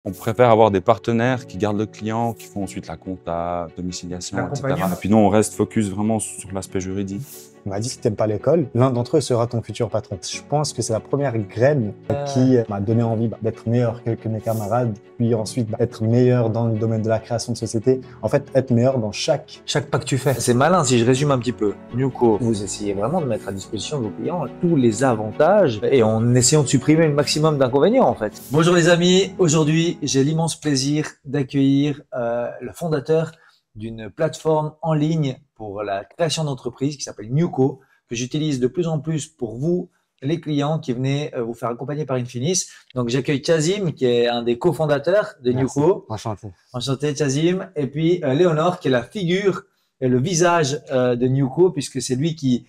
On préfère avoir des partenaires qui gardent le client, qui font ensuite la compta, domiciliation, etc. Et puis nous, on reste focus vraiment sur l'aspect juridique. On m'a dit, si t'aimes pas l'école, l'un d'entre eux sera ton futur patron. Je pense que c'est la première graine qui m'a donné envie d'être meilleur que mes camarades, puis ensuite être meilleur dans le domaine de la création de société. En fait, être meilleur dans chaque pas que tu fais. C'est malin si je résume un petit peu. Newco, vous essayez vraiment de mettre à disposition de vos clients tous les avantages et en essayant de supprimer le maximum d'inconvénients en fait. Bonjour les amis, aujourd'hui j'ai l'immense plaisir d'accueillir le fondateur d'une plateforme en ligne pour la création d'entreprise qui s'appelle Newco, que j'utilise de plus en plus pour vous, les clients qui venaient vous faire accompagner par Infinis. Donc j'accueille Chazim, qui est un des cofondateurs de Newco. Enchanté. Enchanté Chazim. Et puis Léonore, qui est la figure et le visage de Newco, puisque c'est lui qui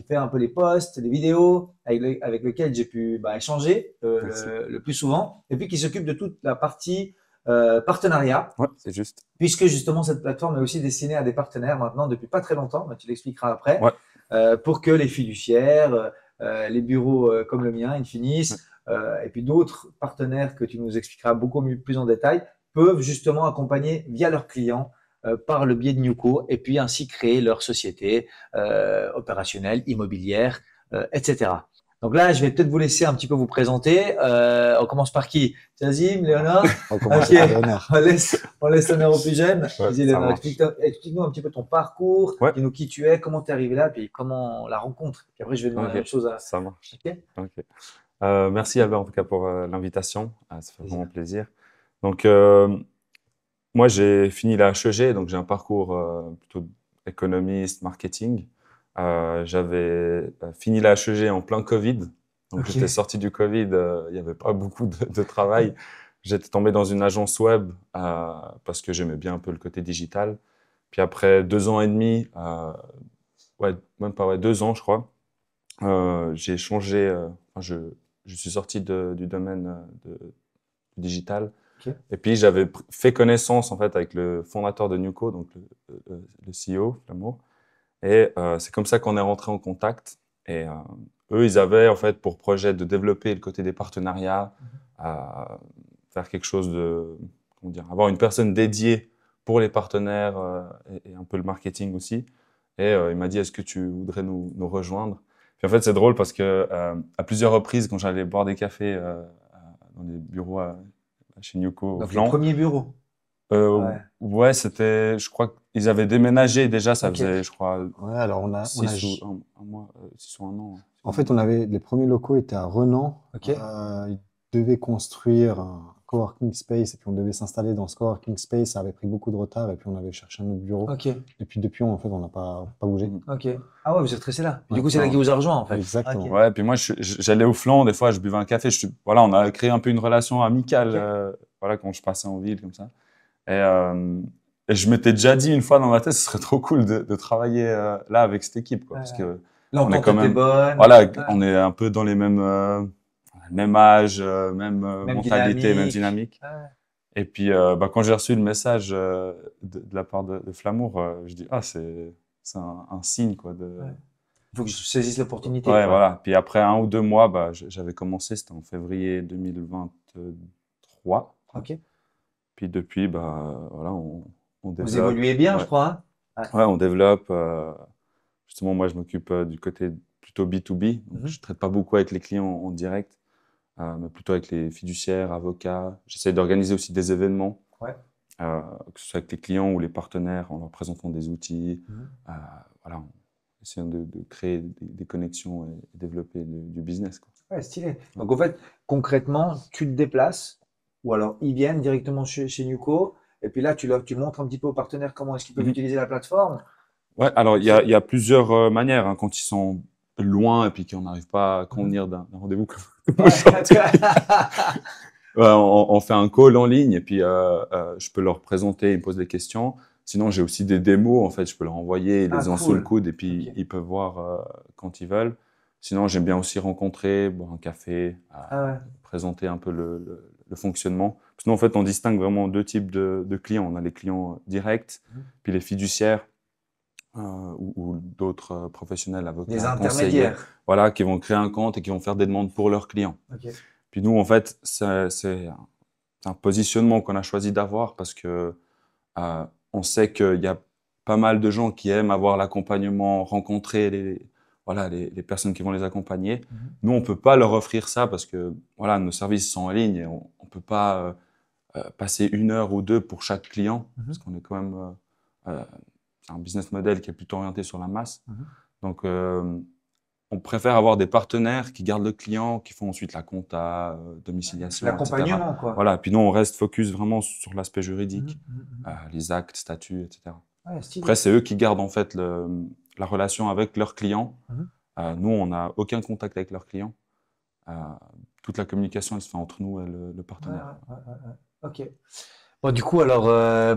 fait un peu les posts, les vidéos, avec lequel j'ai pu échanger le plus souvent, et puis qui s'occupe de toute la partie partenariat. Ouais, c'est juste. Puisque justement, cette plateforme est aussi destinée à des partenaires maintenant depuis pas très longtemps, mais tu l'expliqueras après, pour que les fiduciaires, les bureaux comme le mien, Infinis, et puis d'autres partenaires que tu nous expliqueras beaucoup plus en détail, peuvent justement accompagner via leurs clients par le biais de Newco et puis ainsi créer leur société opérationnelle, immobilière, etc. Donc là, je vais peut-être vous laisser un petit peu vous présenter. On commence par qui? Chazim, Léonore? On commence par Léonore. On laisse l'honneur au plus jeune. Vas-y, Léonore, marche. explique-nous un petit peu ton parcours, dis-nous qui tu es, comment tu es arrivé là, puis comment la rencontre. Puis après, je vais demander la même chose à… Ça marche. Ok. Ok. Merci Albert en tout cas pour l'invitation. Ça fait vraiment plaisir. Donc, moi, j'ai fini la HEG, donc j'ai un parcours plutôt économiste, marketing. J'avais fini la HEG en plein Covid. Donc, j'étais sorti du Covid, il n'y avait pas beaucoup de travail. J'étais tombé dans une agence web parce que j'aimais bien un peu le côté digital. Puis après 2 ans et demi, même pas 2 ans, je crois, j'ai changé. Je suis sorti du domaine du digital. Et puis, j'avais fait connaissance en fait avec le fondateur de Newco, donc le CEO, Flamour. Et c'est comme ça qu'on est rentré en contact. Et eux, ils avaient en fait pour projet de développer le côté des partenariats, faire quelque chose de, comment dire, avoir une personne dédiée pour les partenaires et un peu le marketing aussi. Et il m'a dit, est-ce que tu voudrais nous rejoindre? Puis en fait, c'est drôle parce que à plusieurs reprises, quand j'allais boire des cafés dans les bureaux chez Newco, Donc, le premier bureau. Ouais, c'était, je crois qu'ils avaient déménagé déjà, ça faisait, je crois, alors on a 6 ou un mois, 6 ou 1 an. En fait, les premiers locaux étaient à Renan. Ils devaient construire un coworking space et puis on devait s'installer dans ce coworking space. Ça avait pris beaucoup de retard et puis on avait cherché un autre bureau. Et puis depuis, en fait, on n'a pas bougé. Ah ouais, vous êtes resté là. Du coup, c'est là qui vous a rejoint en fait. Exactement. Ouais, puis moi, j'allais au flanc, des fois, je buvais un café. Voilà, on a créé un peu une relation amicale, voilà, quand je passais en ville comme ça. Et je m'étais déjà dit une fois dans ma tête, ce serait trop cool de travailler là avec cette équipe, quoi, parce que l'entente était bonne. Voilà, on est un peu dans les mêmes même âge, même mentalité, même dynamique. Et puis quand j'ai reçu le message de la part de Flamour, je dis c'est un signe quoi de. Il faut que je saisisse l'opportunité. Ouais, voilà. Puis après 1 ou 2 mois, j'avais commencé, c'était en février 2023. Puis depuis, voilà, on développe. Vous évoluez bien, je crois. Ouais, on développe. Justement, moi, je m'occupe du côté plutôt B2B. Donc, je ne traite pas beaucoup avec les clients en direct, mais plutôt avec les fiduciaires, avocats. J'essaie d'organiser aussi des événements, que ce soit avec les clients ou les partenaires, en leur présentant des outils. Voilà, en essayant de créer des connexions et développer du business, quoi. Ouais, stylé. Donc, en fait, concrètement, tu te déplaces, ou alors ils viennent directement chez Newco, et puis là, tu montres un petit peu aux partenaires comment est-ce qu'ils peuvent utiliser la plateforme. Ouais, alors il y a plusieurs manières, hein, quand ils sont loin et puis qu'on n'arrive pas à convenir d'un rendez-vous comme aujourd'hui. On fait un call en ligne et puis je peux leur présenter, ils me posent des questions. Sinon, j'ai aussi des démos, en fait, je peux leur envoyer, ils les ont sous le coude et puis ils peuvent voir quand ils veulent. Sinon, j'aime bien aussi rencontrer, boire un café, présenter un peu le fonctionnement. Parce que nous, en fait, on distingue vraiment 2 types de clients. On a les clients directs, puis les fiduciaires ou d'autres professionnels, avocats, des intermédiaires, voilà, qui vont créer un compte et qui vont faire des demandes pour leurs clients. Puis nous, en fait, c'est un positionnement qu'on a choisi d'avoir parce que on sait qu'il y a pas mal de gens qui aiment avoir l'accompagnement, rencontrer les personnes qui vont les accompagner. Nous, on peut pas leur offrir ça parce que voilà, nos services sont en ligne et on peut pas passer 1 heure ou 2 pour chaque client parce qu'on est quand même c'est un business model qui est plutôt orienté sur la masse. Donc, on préfère avoir des partenaires qui gardent le client, qui font ensuite la compta, domiciliation, l'accompagnement, quoi. Voilà. Puis nous, on reste focus vraiment sur l'aspect juridique, les actes, statuts, etc. Ouais, Après, c'est eux qui gardent en fait la relation avec leurs clients. Nous, on n'a aucun contact avec leurs clients. Toute la communication, elle se fait entre nous et le partenaire. Ok. Bon, du coup, alors,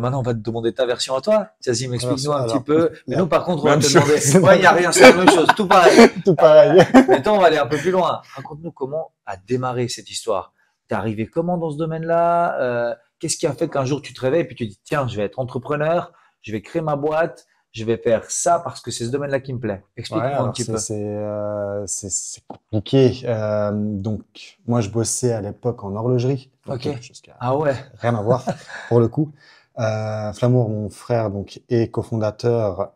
maintenant, on va te demander ta version à toi. Vas-y, explique-nous un petit peu. Mais nous, par contre, on va te demander. Ouais, il n'y a rien, c'est la même chose, tout pareil. Tout pareil. Maintenant, on va aller un peu plus loin. Raconte-nous comment a démarré cette histoire. T'es arrivé comment dans ce domaine-là? Qu'est-ce qui a fait qu'un jour tu te réveilles et puis tu dis, tiens, je vais être entrepreneur, je vais créer ma boîte, je vais faire ça parce que c'est ce domaine-là qui me plaît. Explique-moi un petit peu. C'est compliqué. Donc, moi, je bossais à l'époque en horlogerie. Ok. Ah ouais. Rien à voir, pour le coup. Flamour, mon frère, donc, est cofondateur.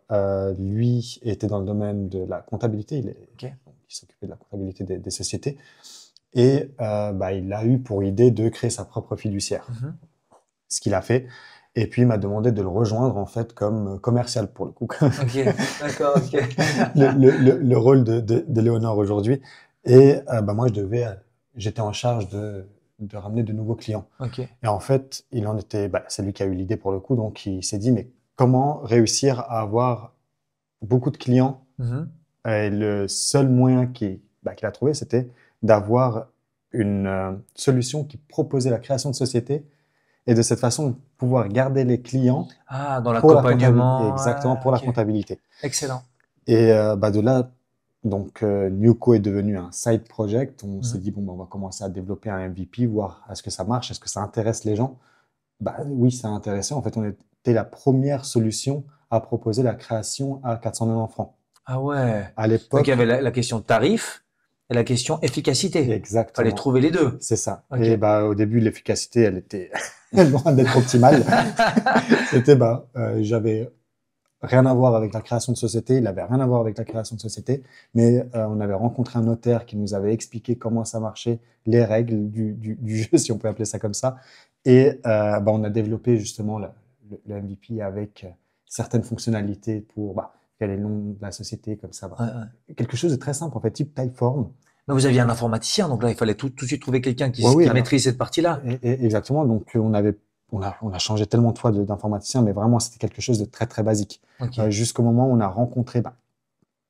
Lui était dans le domaine de la comptabilité. Il s'occupait de la comptabilité des sociétés. Et il a eu pour idée de créer sa propre fiduciaire. Ce qu'il a fait. Et puis, il m'a demandé de le rejoindre, en fait, comme commercial, pour le coup. Ok, d'accord, ok. le rôle de Léonore aujourd'hui. Et moi, j'étais en charge de ramener de nouveaux clients. Okay. Et en fait, c'est lui qui a eu l'idée pour le coup. Donc, il s'est dit, mais comment réussir à avoir beaucoup de clients? Et le seul moyen qu'il a trouvé, c'était d'avoir une solution qui proposait la création de sociétés et de cette façon pouvoir garder les clients dans l'accompagnement. Exactement, pour la comptabilité. Excellent. Et de là, donc Newco est devenu un side project. On s'est dit, on va commencer à développer un MVP, voir est-ce que ça marche, est-ce que ça intéresse les gens. Oui, ça a intéressé. En fait, on était la première solution à proposer la création à 490 francs. Ah ouais. À l'époque. Donc, il y avait la question tarif et la question efficacité. Exactement. Il fallait trouver les deux. C'est ça. Okay. Et au début, l'efficacité, elle était loin d'être optimale. C'était, j'avais rien à voir avec la création de société. Il avait rien à voir avec la création de société. Mais on avait rencontré un notaire qui nous avait expliqué comment ça marchait, les règles du jeu, si on peut appeler ça comme ça. Et on a développé justement le MVP avec certaines fonctionnalités pour quel est le nom de la société, comme ça. Quelque chose de très simple, en fait, type Typeform. Mais vous aviez un informaticien, donc là, il fallait tout de suite trouver quelqu'un qui maîtrise cette partie-là. Exactement. Donc, on a changé tellement de fois d'informaticien, mais vraiment, c'était quelque chose de très, très basique. Okay. Jusqu'au moment où on a rencontré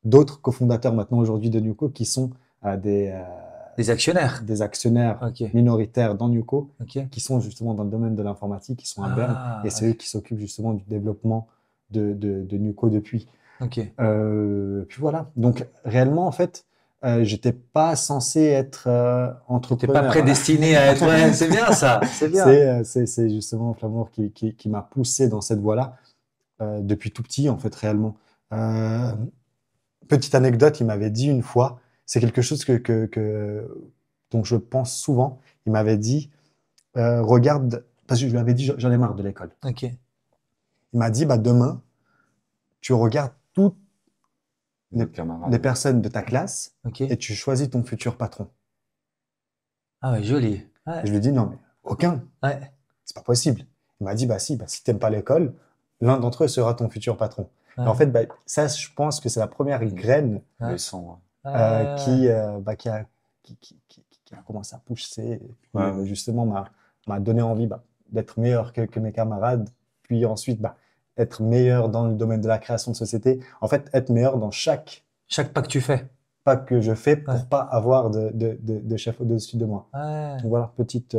d'autres cofondateurs maintenant aujourd'hui de Newco qui sont des actionnaires. Des actionnaires minoritaires dans Newco qui sont justement dans le domaine de l'informatique, qui sont à Berne. Et c'est eux qui s'occupent justement du développement de Newco depuis. Puis voilà. Donc, réellement, en fait, j'étais pas censé être entrepreneur. T'es pas prédestiné à être. Ouais, c'est bien ça. C'est bien. C'est justement Flamour qui m'a poussé dans cette voie-là depuis tout petit, en fait, réellement. Petite anecdote, il m'avait dit une fois, c'est quelque chose dont je pense souvent. Il m'avait dit, regarde, parce que je lui avais dit, j'en ai marre de l'école. Il m'a dit, demain, tu regardes toutes les personnes de ta classe et tu choisis ton futur patron. Ah ouais, joli. Ouais. Et je lui dis, non, mais aucun. Ouais. C'est pas possible. Il m'a dit, si t'aimes pas l'école, l'un d'entre eux sera ton futur patron. Ouais. Et en fait, ça, je pense que c'est la première graine qui a commencé à pousser, et justement m'a donné envie d'être meilleur que mes camarades, puis ensuite être meilleur dans le domaine de la création de société. En fait, être meilleur dans chaque pas que tu fais. Pas que je fais pour pas avoir de chef au-dessus de moi. Ouais. Donc voilà, petite.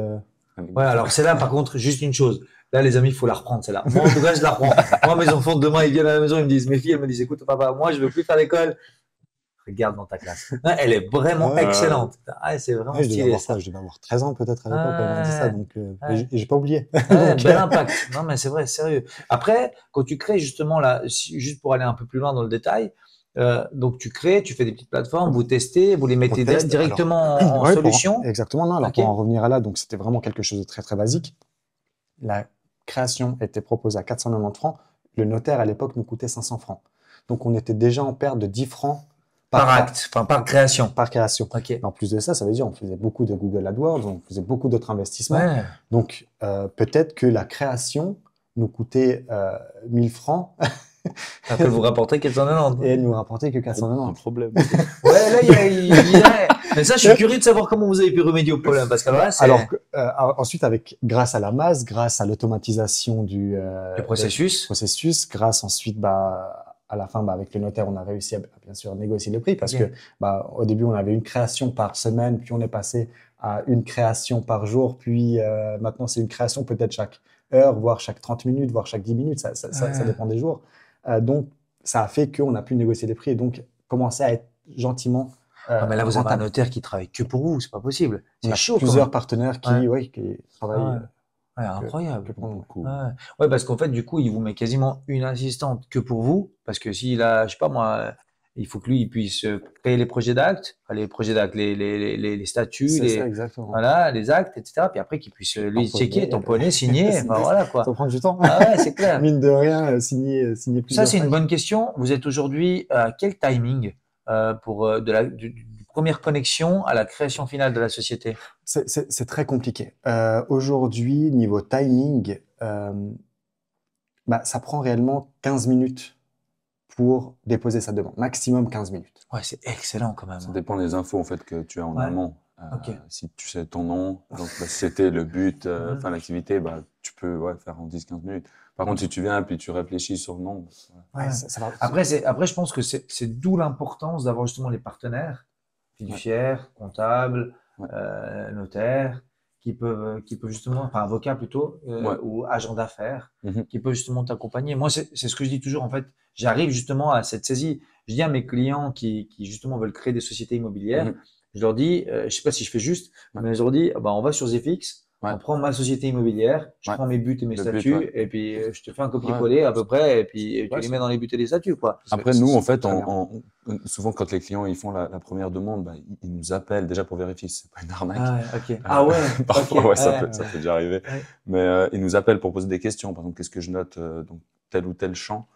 Ouais, alors c'est là par contre juste une chose. Là les amis, il faut la reprendre celle-là. Moi en tout cas, je la reprends. Moi mes enfants demain ils viennent à la maison, ils me disent, mes filles elles me disent, écoute papa, moi je veux plus faire l'école. Regarde dans ta classe. Ouais, elle est vraiment excellente. C'est vraiment stylé ça. Je devais avoir 13 ans peut-être à l'époque quand elle m'a dit ça, donc j'ai pas oublié. Bel impact. Non mais c'est vrai, sérieux. Après, quand tu crées justement là, juste pour aller un peu plus loin dans le détail, Donc, tu crées, tu fais des petites plateformes, vous testez, vous les mettez directement en ouais, solution. Exactement. Non, alors pour en revenir à là, donc c'était vraiment quelque chose de très, très basique. La création était proposée à 490 francs. Le notaire, à l'époque, nous coûtait 500 francs. Donc, on était déjà en perte de 10 francs par acte, enfin par création. Par création. En plus de ça, ça veut dire on faisait beaucoup de Google AdWords, on faisait beaucoup d'autres investissements. Ouais. Donc, peut-être que la création nous coûtait 1000 francs. Ça peut vous rapporter 490. Et elle nous rapportait que 490. Un problème. Ouais, là, il y a... Mais ça, je suis curieux de savoir comment vous avez pu remédier au problème. Parce que là, ensuite, grâce à la masse, grâce à l'automatisation du processus, grâce ensuite, à la fin, avec le notaire, on a réussi à bien sûr négocier le prix parce que au début, on avait une création par semaine, puis on est passé à une création par jour, puis maintenant, c'est une création peut-être chaque heure, voire chaque 30 minutes, voire chaque 10 minutes, ça dépend des jours. Donc, ça a fait qu'on a pu négocier les prix et donc commencer à être gentiment non, mais là, vous avez un notaire qui travaille que pour vous, c'est pas possible. C'est chaud. Plusieurs partenaires qui travaillent. Incroyable. Ouais, parce qu'en fait, du coup, il vous met quasiment une assistante que pour vous, parce que s'il a, je sais pas moi, il faut que lui, il puisse créer les projets d'actes, les statuts, voilà, les actes, etc. Puis après, qu'il puisse lui checker, tamponner, signer, enfin voilà quoi. Ça prend du temps. Ah ouais, c'est clair. Mine de rien, signer plusieurs. Ça, c'est une bonne question. Vous êtes aujourd'hui à quel timing pour du première connexion à la création finale de la société? C'est très compliqué. Aujourd'hui, niveau timing, ça prend réellement 15 minutes pour déposer sa demande. Maximum 15 minutes. Ouais, c'est excellent quand même. Ça dépend des infos en fait que tu as en amont. Si tu sais ton nom, donc la société, le but, l'activité, tu peux faire en 10-15 minutes. Par contre, si tu viens et puis tu réfléchis sur le nom. Ça va. Après, je pense que c'est d'où l'importance d'avoir justement les partenaires fiduciaires, comptables, notaires, qui peuvent justement, enfin avocats plutôt, ou agents d'affaires, qui peuvent justement t'accompagner. Moi, c'est ce que je dis toujours, en fait, j'arrive justement à cette saisie. Je dis à mes clients qui justement veulent créer des sociétés immobilières, je leur dis, je sais pas si je fais juste, mais je leur dis, on va sur ZFX, on prend ma société immobilière, je prends mes buts et mes statuts, et puis je te fais un copier-coller à peu près, et puis tu les mets dans les buts et les statuts, quoi. Après, nous, en fait, souvent, quand les clients ils font la première demande, ils nous appellent déjà pour vérifier si c'est pas une arnaque. Parfois, ça peut déjà arriver. Mais ils nous appellent pour poser des questions. Par exemple, qu'est-ce que je note dans tel ou tel champ.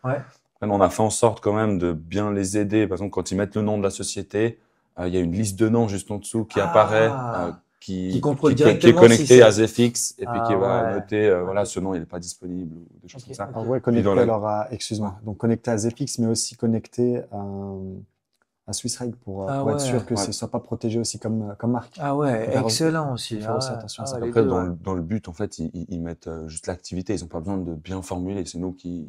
On a fait en sorte quand même de bien les aider. Par exemple, quand ils mettent le nom de la société, il y a une liste de noms juste en dessous qui apparaît, qui est connectée à ZFX et puis qui va noter, ce nom il n'est pas disponible ou des choses comme ça. Donc connecté à ZFX, mais aussi connecté à SwissReg pour être sûr que ce ne soit pas protégé aussi comme marque. Ah ouais, excellent aussi. Il faut aussi attention à ça. Après, dans le but, en fait, ils mettent juste l'activité. Ils n'ont pas besoin de bien formuler. C'est nous qui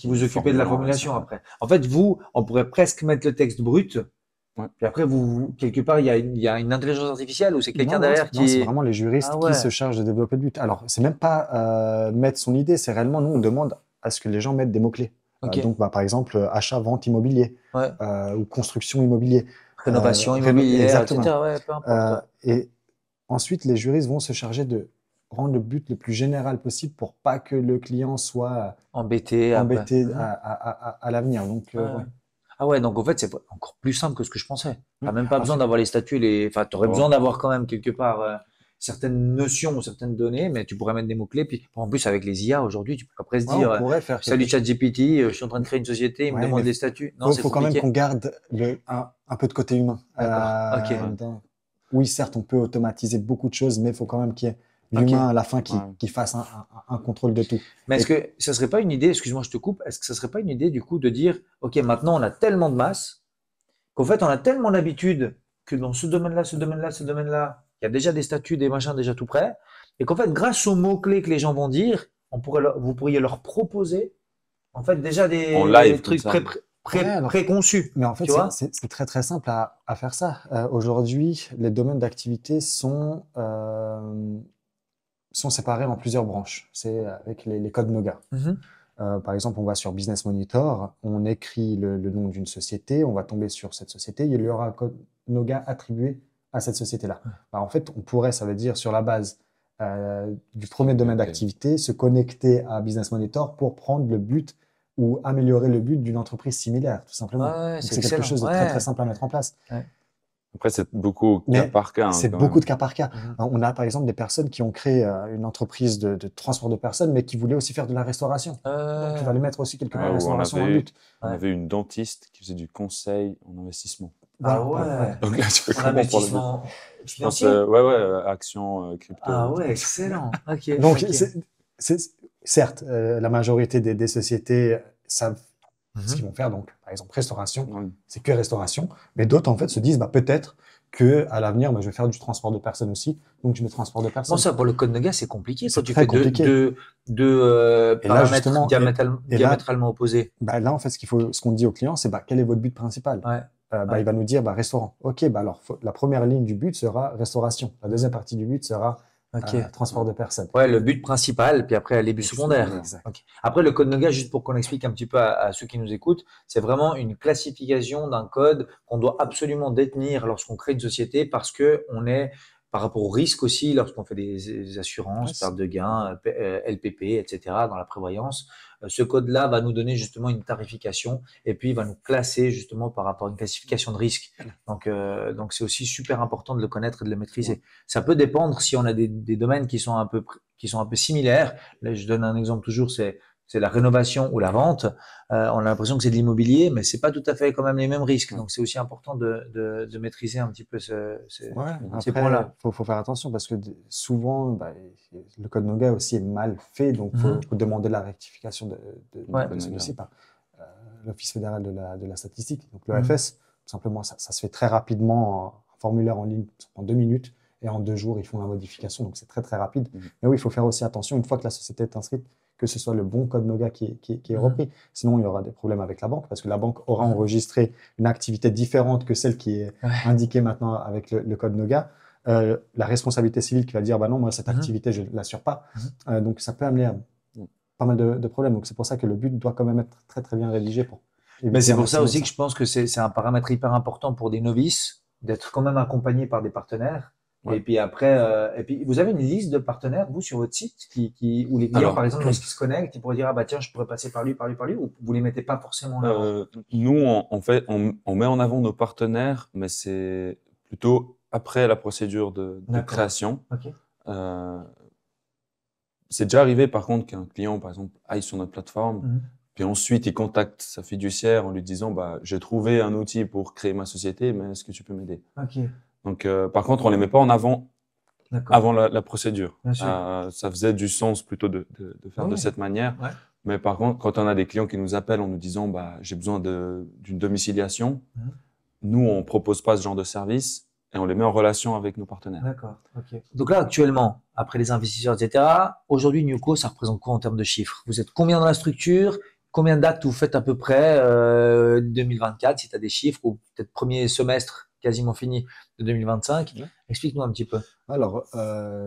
vous occupez de la formulation après. En fait, on pourrait presque mettre le texte brut. Puis après, quelque part, il y a une intelligence artificielle ou c'est quelqu'un derrière qui. Non, c'est vraiment les juristes qui se chargent de développer le but. Alors, c'est même pas mettre son idée, c'est réellement, nous, on demande à ce que les gens mettent des mots-clés. Donc, par exemple, achat, vente immobilier ou construction immobilier. Rénovation immobilière, exactement. Etc. Peu importe. Et ensuite, les juristes vont se charger de rendre le but le plus général possible pour pas que le client soit embêté à l'avenir. Donc, Ah ouais, donc en fait, c'est encore plus simple que ce que je pensais. Tu n'as même pas besoin d'avoir les statuts, enfin, tu aurais besoin d'avoir quand même quelque part certaines notions ou certaines données, mais tu pourrais mettre des mots-clés. Puis en plus, avec les IA aujourd'hui, tu peux presque dire salut ChatGPT, je suis en train de créer une société, il me demande des statuts. Non, il faut quand même qu'on garde un peu de côté humain. Oui, certes, on peut automatiser beaucoup de choses, mais il faut quand même qu'il y ait l'humain à la fin qui fasse un contrôle de tout. Mais est-ce que ça serait pas une idée, excuse-moi, je te coupe, est-ce que ça serait pas une idée du coup de dire, ok, maintenant on a tellement de masse qu'en fait on a tellement l'habitude que dans ce domaine-là, il y a déjà des statuts, des machins déjà tout prêts, et qu'en fait grâce aux mots-clés que les gens vont dire, vous pourriez leur proposer en fait déjà des trucs préconçus. Mais en fait, c'est très très simple à faire ça. Aujourd'hui, les domaines d'activité sont séparés en plusieurs branches. C'est avec les codes NOGA. Par exemple, on va sur Business Monitor, on écrit le nom d'une société, on va tomber sur cette société, il y aura un code NOGA attribué à cette société-là. En fait, on pourrait, ça veut dire, sur la base du premier domaine d'activité, se connecter à Business Monitor pour prendre le but ou améliorer le but d'une entreprise similaire, tout simplement. Ouais, c'est quelque chose de très, très simple à mettre en place. Ouais. Après, c'est beaucoup cas par cas. C'est beaucoup de cas par cas. On a par exemple des personnes qui ont créé une entreprise de transport de personnes, mais qui voulaient aussi faire de la restauration. Donc, il fallait mettre aussi quelque part la restauration dans le but. On avait une dentiste qui faisait du conseil en investissement. Ah ouais. Donc là, tu fais en investissement financier. Actions, crypto. Ah ouais, excellent. Okay, donc, certes, la majorité des sociétés savent ce qu'ils vont faire. Donc, par exemple, restauration, c'est que restauration. Mais d'autres, en fait, se disent, peut-être qu'à l'avenir, je vais faire du transport de personnes aussi. Donc, je mets transport de personnes. Bon, ça, pour le code Noga, c'est compliqué. C'est très compliqué. Deux paramètres diamétralement opposés. Là, en fait, ce qu'on dit au client, c'est quel est votre but principal? Il va nous dire restaurant. Ok, alors la première ligne du but sera restauration. La deuxième partie du but sera transport de personnes. Ouais, le but principal, puis après les buts secondaires. Okay. Après, le code Noga, juste pour qu'on explique un petit peu à ceux qui nous écoutent, c'est vraiment une classification d'un code qu'on doit absolument détenir lorsqu'on crée une société parce que on est par rapport au risque aussi, lorsqu'on fait des assurances, perte de gains, LPP, etc., dans la prévoyance, ce code-là va nous donner justement une tarification et puis il va nous classer justement par rapport à une classification de risque. Donc c'est aussi super important de le connaître et de le maîtriser. Ça peut dépendre si on a des domaines qui sont un peu similaires. Là, je donne un exemple toujours, c'est la rénovation ou la vente. On a l'impression que c'est de l'immobilier, mais c'est pas tout à fait quand même les mêmes risques. Donc, c'est aussi important de maîtriser un petit peu ces points-là. Faut faire attention parce que souvent, le code Noga aussi est mal fait. Donc, faut demander la rectification de celui-ci par l'Office fédéral de la statistique. Donc, l'OFS, tout simplement, ça se fait très rapidement, un formulaire en ligne, ça prend 2 minutes. Et en 2 jours, ils font la modification. Donc, c'est très, très rapide. Mais oui, il faut faire aussi attention, une fois que la société est inscrite, que ce soit le bon code Noga qui est repris. Sinon, il y aura des problèmes avec la banque parce que la banque aura enregistré une activité différente que celle qui est indiquée maintenant avec le code Noga. La responsabilité civile qui va dire, non, moi, cette activité, je ne l'assure pas. Donc, ça peut amener à pas mal de problèmes. Donc, c'est pour ça que le but doit quand même être très, très bien rédigé. Mais c'est pour ça aussi que je pense que c'est un paramètre hyper important pour des novices d'être quand même accompagné par des partenaires. Et puis après, vous avez une liste de partenaires, vous, sur votre site, où les clients, par exemple, lorsqu'ils se connectent, ils pourraient dire, tiens, je pourrais passer par lui, ou vous les mettez pas forcément là? Nous, on met en avant nos partenaires, mais c'est plutôt après la procédure de création. C'est déjà arrivé, par contre, qu'un client, par exemple, aille sur notre plateforme, puis ensuite, il contacte sa fiduciaire en lui disant, j'ai trouvé un outil pour créer ma société, mais est-ce que tu peux m'aider? Donc, par contre, on les met pas en avant avant la procédure. Ça faisait du sens plutôt de faire de cette manière. Mais par contre, quand on a des clients qui nous appellent en nous disant j'ai besoin d'une domiciliation, nous, on propose pas ce genre de service et on les met en relation avec nos partenaires. D'accord. Donc là, actuellement, après les investisseurs, etc., aujourd'hui, Newco, ça représente quoi en termes de chiffres? Vous êtes combien dans la structure? Combien d'actes vous faites à peu près 2024, si tu as des chiffres, ou peut-être premier semestre quasiment fini de 2025. Explique-nous un petit peu. Alors,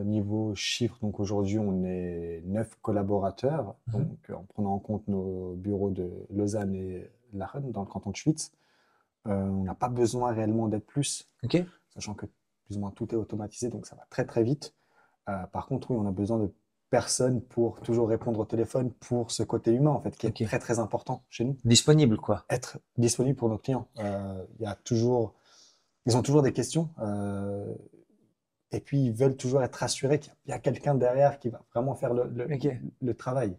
niveau chiffres, donc aujourd'hui, on est 9 collaborateurs, donc en prenant en compte nos bureaux de Lausanne et Lachen, dans le canton de Schwyz. On n'a pas besoin réellement d'être plus, sachant que plus ou moins tout est automatisé, donc ça va très très vite. Par contre, oui, on a besoin de personnes pour toujours répondre au téléphone, pour ce côté humain, en fait, qui est très très important chez nous. Disponible, quoi. Être disponible pour nos clients. Ils ont toujours des questions et puis ils veulent toujours être rassurés qu'il y a quelqu'un derrière qui va vraiment faire le travail.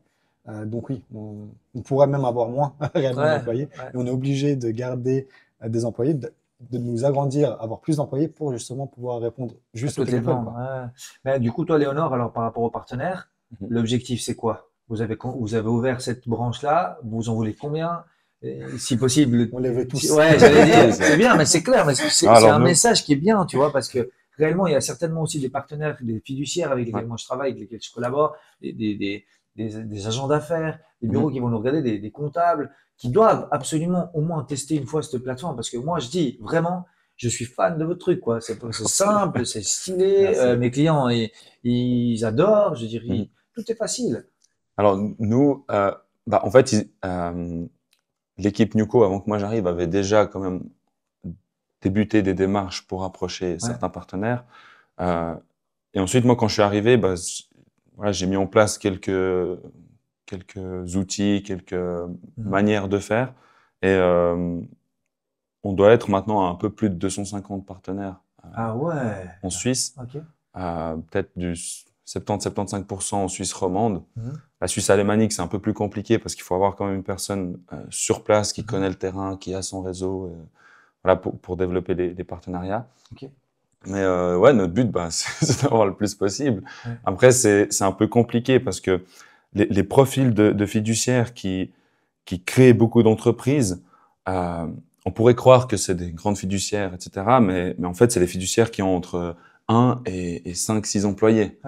Donc oui, on pourrait même avoir moins réellement d'employés. Et on est obligé de garder des employés, de nous agrandir, avoir plus d'employés pour justement pouvoir répondre juste au téléphone. Mais du coup, toi, Léonore, alors par rapport aux partenaires, l'objectif, c'est quoi? Vous avez ouvert cette branche-là, vous en voulez combien? Si possible, on les veut tous. Ouais, j'allais dire, c'est bien, mais c'est clair, mais c'est un message qui est bien, tu vois, parce que réellement, il y a certainement aussi des partenaires, des fiduciaires avec lesquels moi je travaille, avec lesquels je collabore, des agents d'affaires, des bureaux qui vont nous regarder, des comptables, qui doivent absolument au moins tester une fois cette plateforme, parce que moi je dis vraiment, je suis fan de votre truc, quoi. C'est simple, c'est stylé, mes clients ils adorent, je dirais, tout est facile. Alors nous, en fait, l'équipe Newco, avant que moi j'arrive, avait déjà quand même débuté des démarches pour approcher certains partenaires. Et ensuite, moi, quand je suis arrivé, j'ai mis en place quelques quelques outils, quelques manières de faire. Et on doit être maintenant à un peu plus de 250 partenaires en Suisse. Peut-être du 70-75% en Suisse romande. La Suisse alémanique, c'est un peu plus compliqué parce qu'il faut avoir quand même une personne sur place qui connaît le terrain, qui a son réseau, voilà, pour développer des partenariats. Mais ouais, notre but, c'est d'avoir le plus possible. Après, c'est un peu compliqué parce que les profils de fiduciaires qui créent beaucoup d'entreprises, on pourrait croire que c'est des grandes fiduciaires, etc. Mais en fait, c'est des fiduciaires qui ont entre 1 et 5-6 employés.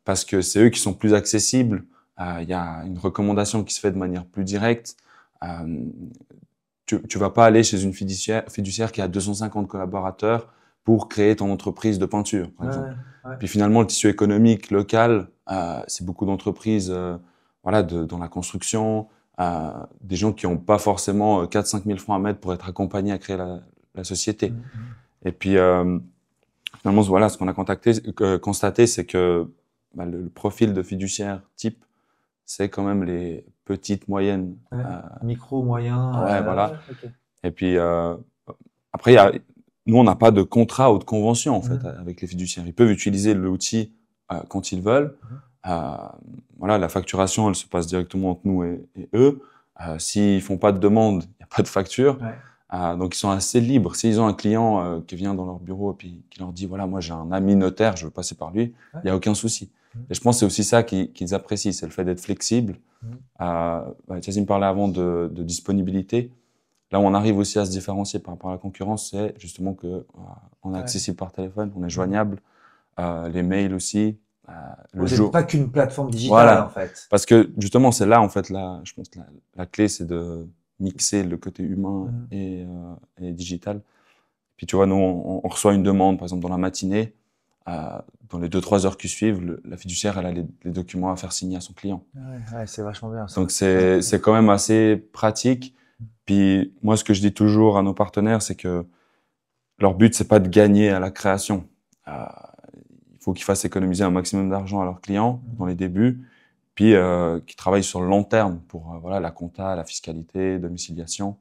Parce que c'est eux qui sont plus accessibles. Il y a une recommandation qui se fait de manière plus directe. Tu vas pas aller chez une fiduciaire qui a 250 collaborateurs pour créer ton entreprise de peinture, par exemple. Puis finalement, le tissu économique local, c'est beaucoup d'entreprises voilà, dans la construction, des gens qui n'ont pas forcément 4-5 000 francs à mettre pour être accompagnés à créer la société. Et puis, finalement, voilà, ce qu'on a constaté, c'est que le profil de fiduciaire type, c'est quand même les petites, moyennes. Micro, moyen. Voilà. Et puis, après, nous, on n'a pas de contrat ou de convention, en fait, avec les fiduciaires. Ils peuvent utiliser l'outil quand ils veulent. Voilà, la facturation, elle se passe directement entre nous et eux. S'ils font pas de demande, il n'y a pas de facture. Donc, ils sont assez libres. S'ils ont un client qui vient dans leur bureau et puis qui leur dit, voilà, moi, j'ai un ami notaire, je veux passer par lui, il n'y a aucun souci. Et je pense que c'est aussi ça qu'ils apprécient, c'est le fait d'être flexible. Tiazim parlait avant de disponibilité. Là où on arrive aussi à se différencier par rapport à la concurrence, c'est justement que on est accessible par téléphone, on est joignable, les mails aussi. Vous n'êtes pas qu'une plateforme digitale, en fait. Parce que justement, c'est là, en fait, je pense que la clé, c'est de mixer le côté humain et digital. Puis tu vois, nous, on reçoit une demande, par exemple, dans la matinée. Dans les 2-3 heures qui suivent, la fiduciaire, elle a les documents à faire signer à son client. C'est vachement bien. Ça. Donc, c'est quand même assez pratique. Puis moi, ce que je dis toujours à nos partenaires, c'est que leur but, c'est pas de gagner à la création. Il faut qu'ils fassent économiser un maximum d'argent à leurs clients dans les débuts, puis qu'ils travaillent sur le long terme pour voilà, la compta, la fiscalité, domiciliation.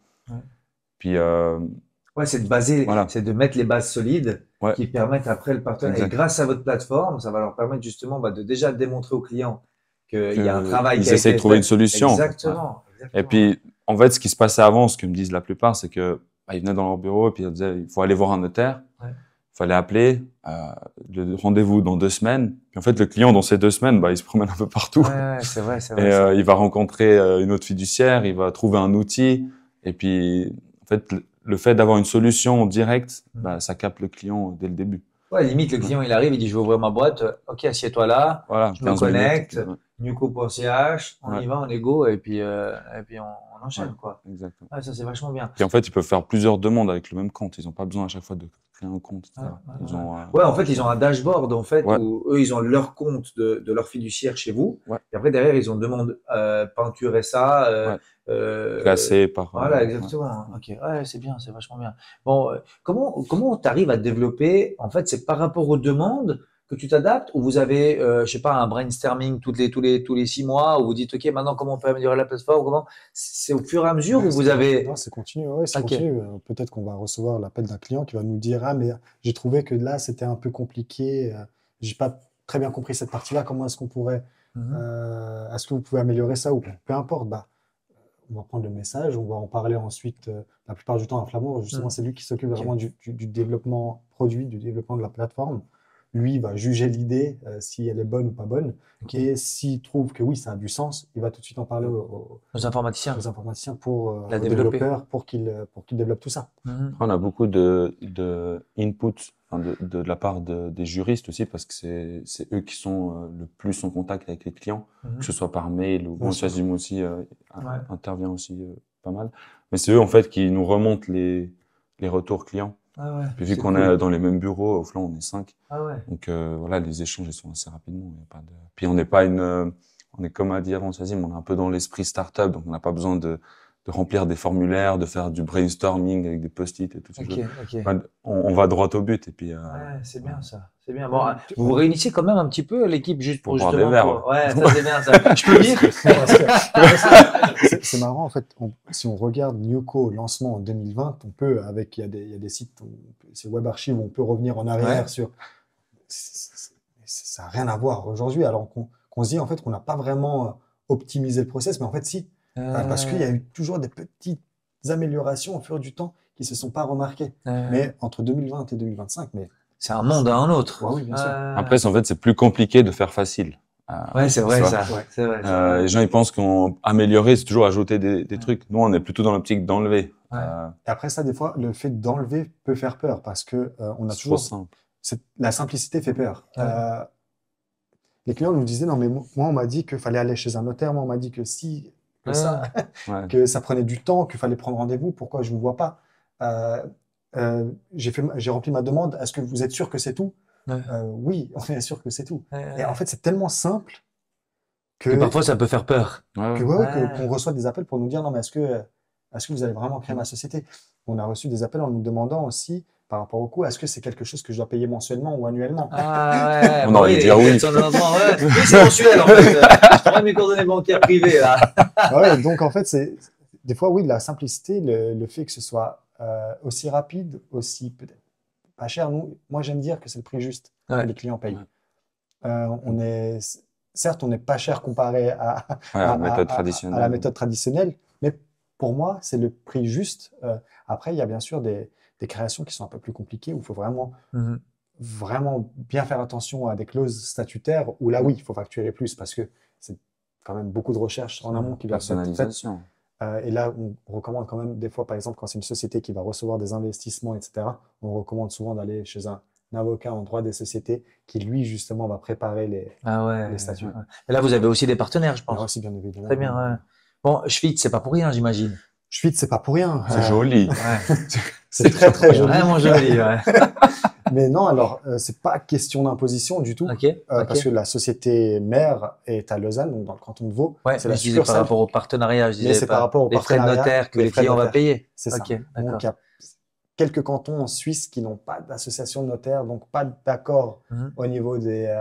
Puis c'est de baser, c'est de mettre les bases solides qui permettent après le partenaire. Et grâce à votre plateforme, ça va leur permettre justement de déjà démontrer aux clients qu'il y a un travail qui a été fait. Ils essaient de trouver une solution. Exactement. Et puis, en fait, ce qui se passait avant, ce que me disent la plupart, c'est que ils venaient dans leur bureau et puis ils disaient, il faut aller voir un notaire. Il fallait appeler, le rendez-vous dans 2 semaines. Puis en fait, le client, dans ces 2 semaines, il se promène un peu partout. C'est vrai. Et il va rencontrer une autre fiduciaire, il va trouver un outil. Et puis, en fait, le fait d'avoir une solution directe, ça capte le client dès le début. Limite, le client, il arrive, il dit, je veux ouvrir ma boîte. OK, assieds-toi là. Voilà, je me connecte. Nuco.ch, on y va, on est go. Et puis on enchaîne, quoi. Exactement. Ça, c'est vachement bien. Et en fait, ils peuvent faire plusieurs demandes avec le même compte. Ils n'ont pas besoin à chaque fois de créer un compte, etc. En fait, ils ont un dashboard, en fait, où eux, ils ont leur compte de leur fiduciaire chez vous. Et après, derrière, ils ont demande peinture SA. Classé par... Voilà, exactement. OK. C'est bien, c'est vachement bien. Bon, comment tu arrives à développer, en fait, c'est par rapport aux demandes que tu t'adaptes, ou vous avez, je sais pas, un brainstorming tous les 6 mois, où vous dites, OK, maintenant, comment on peut améliorer la plateforme, c'est au fur et à mesure, où vous avez… Non, c'est continu, c'est continu. Peut-être qu'on va recevoir l'appel d'un client qui va nous dire, ah, mais j'ai trouvé que là, c'était un peu compliqué, j'ai pas très bien compris cette partie-là, comment est-ce qu'on pourrait, est-ce que vous pouvez améliorer ça, ou peu importe, on va prendre le message, on va en parler ensuite, la plupart du temps à Flamand, justement, c'est lui qui s'occupe vraiment du développement produit, du développement de la plateforme. Lui, il va juger l'idée, si elle est bonne ou pas bonne. Et s'il trouve que oui, ça a du sens, il va tout de suite en parler aux informaticiens, aux développeurs, pour qu'ils développent tout ça. On a beaucoup de input de la part des juristes aussi, parce que c'est eux qui sont le plus en contact avec les clients, que ce soit par mail ou Chazim aussi intervient aussi pas mal. Mais c'est eux en fait qui nous remontent les retours clients. Puis vu qu'on est dans les mêmes bureaux, au Flan, on est 5. Donc voilà, les échanges ils sont assez rapidement. Puis on n'est pas on est comme a dit avant Chazim, on est un peu dans l'esprit start-up, donc on n'a pas besoin de de remplir des formulaires, de faire du brainstorming avec des post-it et tout ça. Ok. On va droit au but et puis. Ouais, c'est bien ça. C'est bien. Bon, vous vous réunissez quand même un petit peu l'équipe juste pour boire justement. des verres. Ouais, ça c'est bien ça. Je peux lire. C'est marrant en fait. Si on regarde Newco lancement en 2020, on peut il y a des sites, ces web archives où on peut revenir en arrière sur. Ça n'a rien à voir aujourd'hui. Alors qu'on se dit en fait qu'on n'a pas vraiment optimisé le process, mais en fait si, parce qu'il y a eu toujours des petites améliorations au fur et du temps qui se sont pas remarquées. Mais entre 2020 et 2025, mais c'est un monde à un autre. Ouais, oui, bien sûr. Après, en fait, c'est plus compliqué de faire facile. Ouais, c'est vrai ça. Ouais. C'est vrai. Les gens, ils pensent qu'améliorer, c'est toujours ajouter des trucs. Nous, on est plutôt dans l'optique d'enlever. Et après ça, des fois, le fait d'enlever peut faire peur parce que on a toujours. Trop simple. La simplicité fait peur. Les clients nous disaient non mais moi on m'a dit qu'il fallait aller chez un notaire, moi on m'a dit que ça, que ça prenait du temps, qu'il fallait prendre rendez-vous. Pourquoi je vous vois pas? J'ai rempli ma demande. Est-ce que vous êtes sûr que c'est tout? Oui, on est sûr que c'est tout. Et en fait c'est tellement simple que parfois ça peut faire peur. Qu'on reçoit des appels pour nous dire non mais est-ce que vous allez vraiment créer ma société? On a reçu des appels en nous demandant aussi par rapport au coût, est-ce que c'est quelque chose que je dois payer mensuellement ou annuellement? On aurait dû dire oui. Oui, c'est mensuel en fait. Je prends mes coordonnées bancaires privées là. Donc en fait, des fois, oui, la simplicité, le fait que ce soit aussi rapide, aussi peut-être pas cher. Moi, j'aime dire que c'est le prix juste que les clients payent. Certes, on n'est pas cher comparé à la méthode traditionnelle, mais pour moi, c'est le prix juste. Après, il y a bien sûr des créations qui sont un peu plus compliquées où il faut vraiment bien faire attention à des clauses statutaires où là, oui, il faut facturer plus parce que c'est quand même beaucoup de recherches en amont qui doivent être faites. Et là, on recommande quand même des fois, par exemple, quand c'est une société qui va recevoir des investissements, etc., on recommande souvent d'aller chez un avocat en droit des sociétés qui, lui, justement, va préparer les statuts. Et là, vous avez aussi des partenaires, je pense. Là aussi, bien évidemment. Très bien. Bon, Schwyz, c'est pas pour rien, j'imagine. Schwyz, c'est pas pour rien. C'est joli. C'est très, très joli. Vraiment joli, Mais non, alors, c'est pas question d'imposition du tout. Parce que la société mère est à Lausanne, donc dans le canton de Vaud. C'est la succursale. Par rapport au partenariat, je disais. Mais c'est par rapport au partenariat. Les frais de notaire que les clients vont payer. C'est ça. Donc, il y a quelques cantons en Suisse qui n'ont pas d'association de notaires, donc pas d'accord au niveau des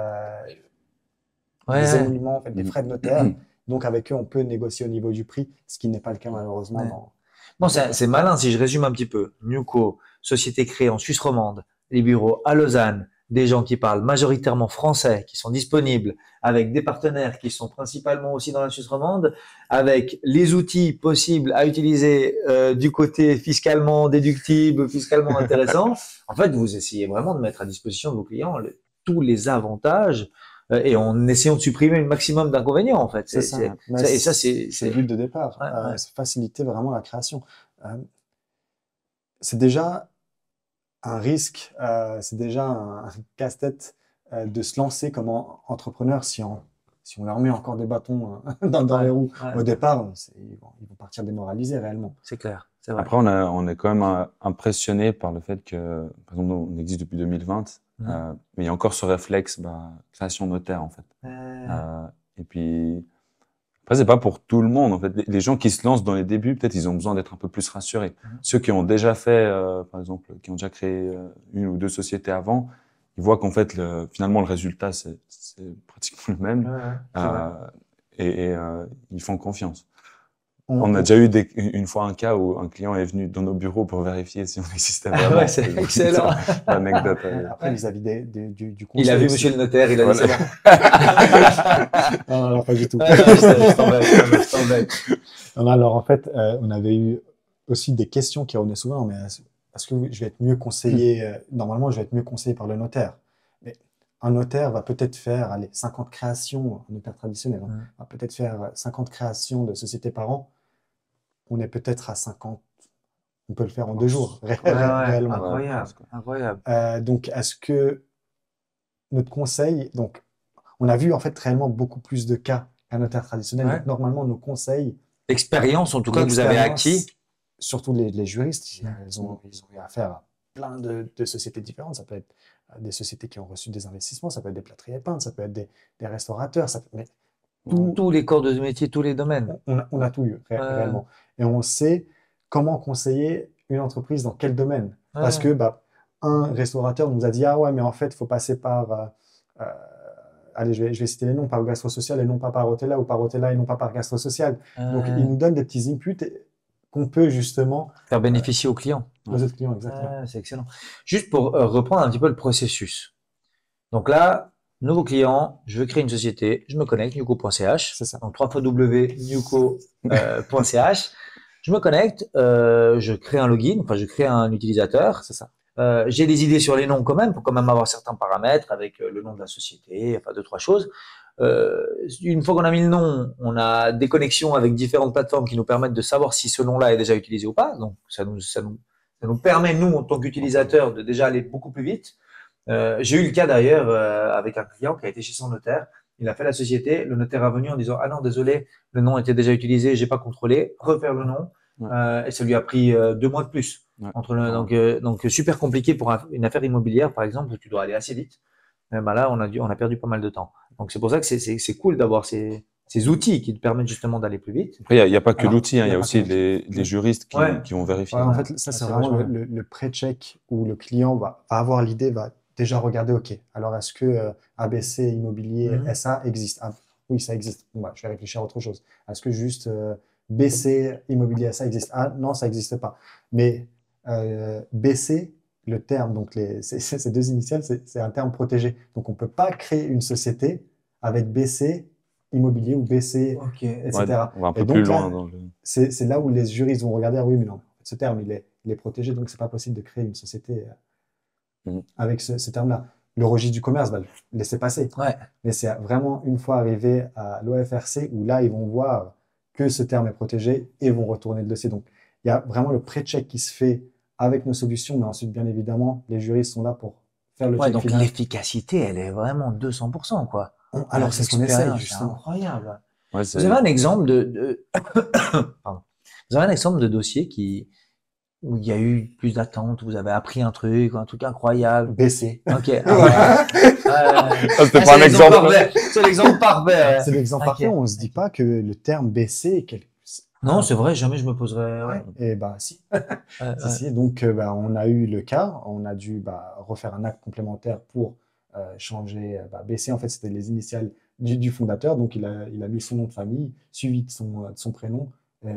émoluments, en fait, des frais de notaire. Donc, avec eux, on peut négocier au niveau du prix, ce qui n'est pas le cas, malheureusement. Bon, c'est malin si je résume un petit peu. Newco, société créée en Suisse romande, les bureaux à Lausanne, des gens qui parlent majoritairement français, qui sont disponibles, avec des partenaires qui sont principalement aussi dans la Suisse romande, avec les outils possibles à utiliser du côté fiscalement déductible, fiscalement intéressant. En fait, vous essayez vraiment de mettre à disposition de vos clients tous les avantages et en essayant de supprimer le maximum d'inconvénients, en fait. C'est ça. Et ça, c'est le but de départ. C'est faciliter vraiment la création. C'est déjà un risque, c'est déjà un casse-tête de se lancer comme entrepreneur si on leur met encore des bâtons dans les roues au départ, ils vont partir démoralisés réellement. C'est clair. C'est vrai. Après, on est quand même impressionné par le fait que, par exemple, on existe depuis 2020, mais il y a encore ce réflexe, création notaire, en fait. Et puis, après, c'est pas pour tout le monde, en fait. Les gens qui se lancent dans les débuts, peut-être, ils ont besoin d'être un peu plus rassurés. Ceux qui ont déjà fait, par exemple, qui ont déjà créé une ou deux sociétés avant, ils voient qu'en fait, finalement, le résultat, c'est pratiquement le même. Et ils font confiance. On a déjà eu une fois un cas où un client est venu dans nos bureaux pour vérifier si on existait vraiment. C'est excellent. L'anecdote. Après, vis-à-vis du conseil. Il a vu monsieur le notaire, il a dit c'est bon. Non, pas du tout. Je t'embête. Alors, en fait, on avait eu aussi des questions qui revenaient souvent, mais est-ce que je vais être mieux conseillé normalement, je vais être mieux conseillé par le notaire. Mais un notaire va peut-être faire 50 créations, un notaire traditionnel, va peut-être faire 50 créations de sociétés par an. On est peut-être à 50. On peut le faire en 2 jours, réellement. Incroyable. Donc, est-ce que notre conseil, donc, on a vu en fait réellement beaucoup plus de cas qu'un notaire traditionnel. Donc, normalement, nos conseils. L'expérience, en tout cas, que vous avez acquis. Surtout les juristes, ils ont eu affaire à plein de sociétés différentes. Ça peut être des sociétés qui ont reçu des investissements, ça peut être des plâtriers et peintres, ça peut être des restaurateurs. Mais tous les corps de métier, tous les domaines. On a tout eu, réellement. Et on sait comment conseiller une entreprise dans quel domaine. Parce que un restaurateur nous a dit, ah ouais, mais en fait, il faut passer par, allez, je vais citer les noms, par Gastro-Social et non pas par Rotella, ou par Rotella et non pas par Gastro-Social. Donc, il nous donne des petits inputs qu'on peut justement faire bénéficier aux clients. Aux autres clients, exactement. C'est excellent. Juste pour reprendre un petit peu le processus. Donc là, nouveau client, je veux créer une société, je me connecte, newco.ch. C'est ça. Donc 3 fois newco.ch. Je me connecte, je crée un login, enfin je crée un utilisateur. C'est ça. J'ai des idées sur les noms quand même, pour quand même avoir certains paramètres avec le nom de la société, enfin 2-3 choses. Une fois qu'on a mis le nom, on a des connexions avec différentes plateformes qui nous permettent de savoir si ce nom-là est déjà utilisé ou pas. Donc ça nous permet, nous, en tant qu'utilisateurs, de déjà aller beaucoup plus vite. J'ai eu le cas d'ailleurs avec un client qui a été chez son notaire. Il a fait la société, le notaire est venu en disant « Ah non, désolé, le nom était déjà utilisé, j'ai pas contrôlé, refaire le nom. » Et ça lui a pris 2 mois de plus. Donc super compliqué pour une affaire immobilière, par exemple, où tu dois aller assez vite. Là, on a perdu pas mal de temps. Donc c'est pour ça que c'est cool d'avoir ces outils qui te permettent justement d'aller plus vite. Après, il n'y a pas que l'outil, il y a aussi les juristes qui vont vérifier. En fait, ça, c'est vraiment le pré-check où le client va avoir l'idée, va déjà regarder, OK, alors est-ce que ABC Immobilier SA existe? Ah, oui, ça existe. Bon, je vais réfléchir à autre chose. Est-ce que juste BC Immobilier SA existe? Ah non, ça n'existe pas. Mais BC, le terme, donc ces 2 initiales, c'est un terme protégé. Donc on ne peut pas créer une société avec BC Immobilier ou BC, etc. On va un peu plus loin. C'est là où les juristes vont regarder, ah oui, mais non, ce terme, il est protégé, donc c'est pas possible de créer une société avec ce terme-là. Le registre du commerce va le laisser passer. Mais c'est vraiment une fois arrivé à l'OFRC où là, ils vont voir que ce terme est protégé et vont retourner le dossier. Donc, il y a vraiment le pré-check qui se fait avec nos solutions, mais ensuite, bien évidemment, les juristes sont là pour faire le check donc final. l'efficacité, elle est vraiment 200%, quoi. Alors, c'est ce qu'on essaye, justement. C'est incroyable. Vous avez un exemple Pardon. Vous avez un exemple de dossier où il y a eu plus d'attente, vous avez appris un truc incroyable. BC. Ok. C'était pas un exemple. C'est l'exemple parfait. C'est l'exemple parfait. On ne se dit pas que le terme BC est Non, c'est vrai, jamais je me poserais. Et si. Si. Donc, on a eu le cas, on a dû refaire un acte complémentaire pour changer. BC, en fait, c'était les initiales du fondateur. Donc, il a mis son nom de famille, suivi de son prénom.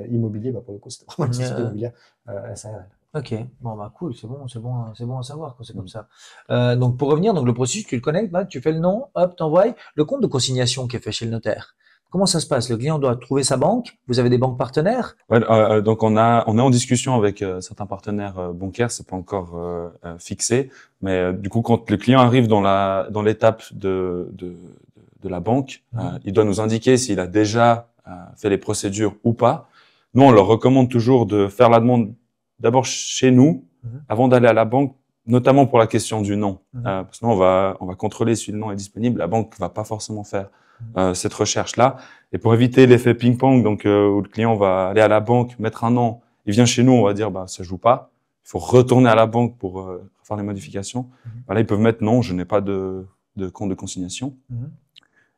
Immobilier, pour le coup, c'était vraiment une société immobilière SARL. Ok, bon, cool, c'est bon à savoir quand c'est comme ça. Donc, pour revenir, donc le processus, tu le connectes, tu fais le nom, hop, t'envoies. Le compte de consignation qui est fait chez le notaire, comment ça se passe? Le client doit trouver sa banque? Vous avez des banques partenaires? Donc on est en discussion avec certains partenaires bancaires, c'est pas encore fixé, mais du coup quand le client arrive dans l'étape de la banque, il doit nous indiquer s'il a déjà fait les procédures ou pas. Nous on leur recommande toujours de faire la demande d'abord chez nous avant d'aller à la banque, notamment pour la question du nom, parce que nous on va contrôler si le nom est disponible. La banque va pas forcément faire cette recherche-là. Et pour éviter l'effet ping-pong, donc où le client va aller à la banque, mettre un nom, il vient chez nous, on va dire ça joue pas. Il faut retourner à la banque pour faire les modifications. Là, ils peuvent mettre non, je n'ai pas de compte de consignation.